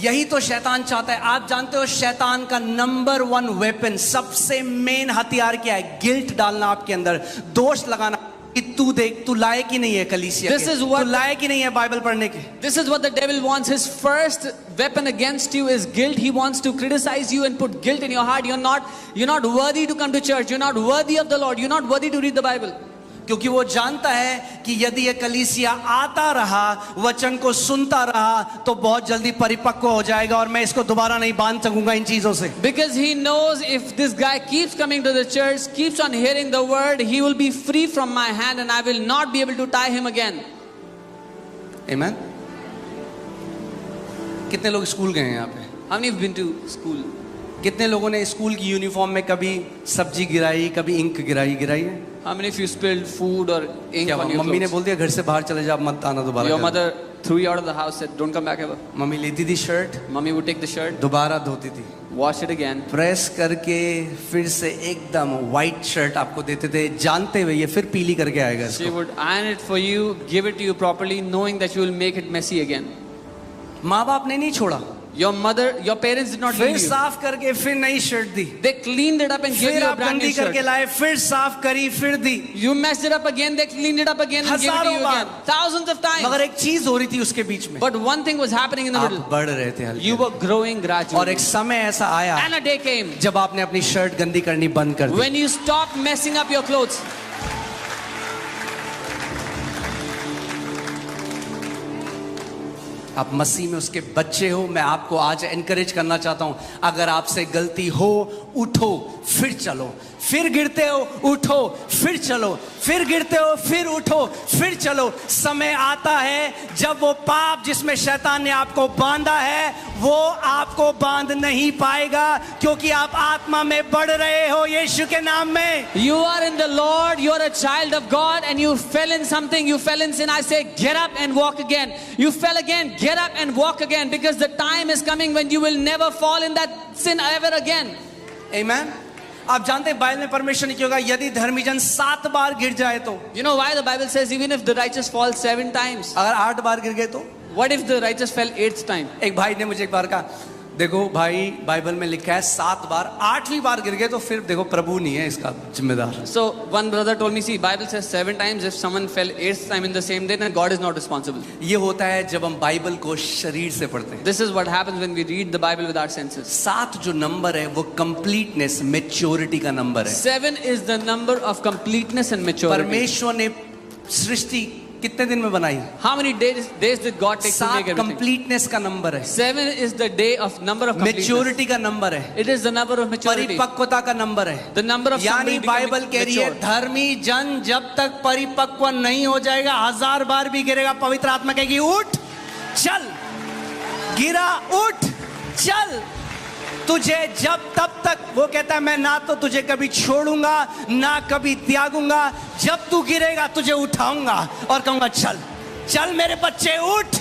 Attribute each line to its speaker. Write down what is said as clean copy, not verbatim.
Speaker 1: यही तो शैतान चाहता है। आप जानते हो शैतान का नंबर 1 वेपन, सबसे मेन हथियार क्या है? गिल्ट डालना आपके अंदर, दोष लगाना कि तू देख, तू लायक ही नहीं है कलीसिया के, तू लायक ही नहीं है बाइबल पढ़ने के।
Speaker 2: This is what the devil wants. His first weapon against you is guilt. He wants to criticize you and put guilt in your heart. You're not worthy to come to church. You're not worthy of the Lord. You're not worthy to read the Bible.
Speaker 1: क्योंकि वो जानता है कि यदि ये कलीसिया आता रहा, वचन को सुनता रहा, तो बहुत जल्दी परिपक्व हो जाएगा और मैं इसको दोबारा नहीं बांध सकूंगा इन चीजों से।
Speaker 2: Because he knows if this guy keeps coming to the church, keeps on hearing the word, he will be free from my hand and I will not be able to tie him again.
Speaker 1: Amen. कितने लोग school गए हैं यहाँ पे?
Speaker 2: How many have been to school?
Speaker 1: कितने लोगों ने school की यूनिफॉर्म में कभी सब्जी गिराई, कभी इंक गिराई है?
Speaker 2: How many of you spilled food or ink on your
Speaker 1: mummy ने
Speaker 2: clothes?
Speaker 1: बोल दिया घर से बाहर चले जा, मत आना दोबारा।
Speaker 2: Your mother threw you out of the house, said don't come back ever.
Speaker 1: Mummy लेती थी shirt,
Speaker 2: Mommy would take the shirt,
Speaker 1: दोबारा धोती थी,
Speaker 2: wash it again,
Speaker 1: प्रेस करके फिर से एकदम व्हाइट शर्ट आपको देते थे, जानते हुए ये फिर पीली करके आएगा
Speaker 2: she
Speaker 1: इसको।
Speaker 2: would iron it for you, give it to you properly, knowing that you will make it messy again.
Speaker 1: माँ बाप ने नहीं छोड़ा,
Speaker 2: Your parents did not
Speaker 1: फिर
Speaker 2: leave you.
Speaker 1: साफ करके फिर नई shirt the,
Speaker 2: They cleaned it up and gave
Speaker 1: फिर
Speaker 2: you a
Speaker 1: आप
Speaker 2: brand
Speaker 1: गंदी
Speaker 2: new
Speaker 1: करके
Speaker 2: shirt.
Speaker 1: लाए, फिर साफ करी, फिर दी।
Speaker 2: You messed it up again, they cleaned it up again and gave it to you
Speaker 1: हजारों
Speaker 2: again. Thousands of times.
Speaker 1: मगर एक चीज हो रही थी उसके बीच में,
Speaker 2: But one thing was happening in the
Speaker 1: आप
Speaker 2: middle.
Speaker 1: बढ़ रहे थे हल्के,
Speaker 2: You were growing
Speaker 1: और
Speaker 2: gradually.
Speaker 1: एक समय ऐसा आया
Speaker 2: And a day came
Speaker 1: जब आपने अपनी शर्ट गंदी करनी बंद कर दी।
Speaker 2: when you stopped messing up your clothes.
Speaker 1: आप मसीह में उसके बच्चे हो। मैं आपको आज एनकरेज करना चाहता हूं, अगर आपसे गलती हो, उठो फिर चलो, फिर गिरते हो उठो फिर चलो, फिर गिरते हो फिर उठो फिर चलो। समय आता है जब वो पाप जिसमें शैतान ने आपको बांधा है वो आपको बांध नहीं पाएगा, क्योंकि आप आत्मा में बढ़ रहे हो यीशु के नाम में।
Speaker 2: You are in the Lord, you are a child of God, and you fell in something, you fell in sin. I say, get up and walk again. You fell again, get up and walk again, because the time is coming when you will never fall in that sin ever again.
Speaker 1: Amen. आप जानते हैं Bible में परमेश्वर ने क्या कहा? यदि धर्मी जन 7 बार गिर जाए तो,
Speaker 2: You know why the Bible says even if the righteous fall 7 times?
Speaker 1: अगर 8 बार गिर गए तो?
Speaker 2: What if the righteous fell 8th time?
Speaker 1: एक भाई ने मुझे एक बार कहा, देखो भाई बाइबल में लिखा है 7 बार, 8वीं बार गिर गए तो फिर देखो प्रभु नहीं है इसका जिम्मेदार।
Speaker 2: So one brother told me, see, Bible says 7 times. If someone fell 8th time in the same day, then God is not responsible.
Speaker 1: ये होता है जब हम बाइबल को शरीर से पढ़ते हैं।
Speaker 2: This is what happens when we read the Bible with our senses.
Speaker 1: 7 जो नंबर है वो कंप्लीटनेस, मैच्योरिटी का नंबर है।
Speaker 2: 7 is the number of completeness and maturity.
Speaker 1: परमेश्वर ने सृष्टि कितने दिन में बनाई?
Speaker 2: How many days did God take to make
Speaker 1: 7
Speaker 2: everything?
Speaker 1: Completeness का नंबर है,
Speaker 2: 7 is the day of number of completeness.
Speaker 1: Maturity का नंबर है,
Speaker 2: It is the number of maturity.
Speaker 1: परिपक्वता का नंबर है।
Speaker 2: The number of
Speaker 1: यानी
Speaker 2: somebody
Speaker 1: बाइबल
Speaker 2: becoming
Speaker 1: कह रही है
Speaker 2: mature.
Speaker 1: धर्मी जन जब तक परिपक्व नहीं हो जाएगा, 1000 बार भी गिरेगा, पवित्र आत्मा कहेगी उठ चल, गिरा उठ चल, तुझे जब तब तक, वो कहता है मैं ना तो तुझे कभी छोड़ूंगा ना कभी त्यागूंगा, जब तू गिरेगा तुझे उठाऊंगा और कहूंगा चल चल मेरे बच्चे उठ।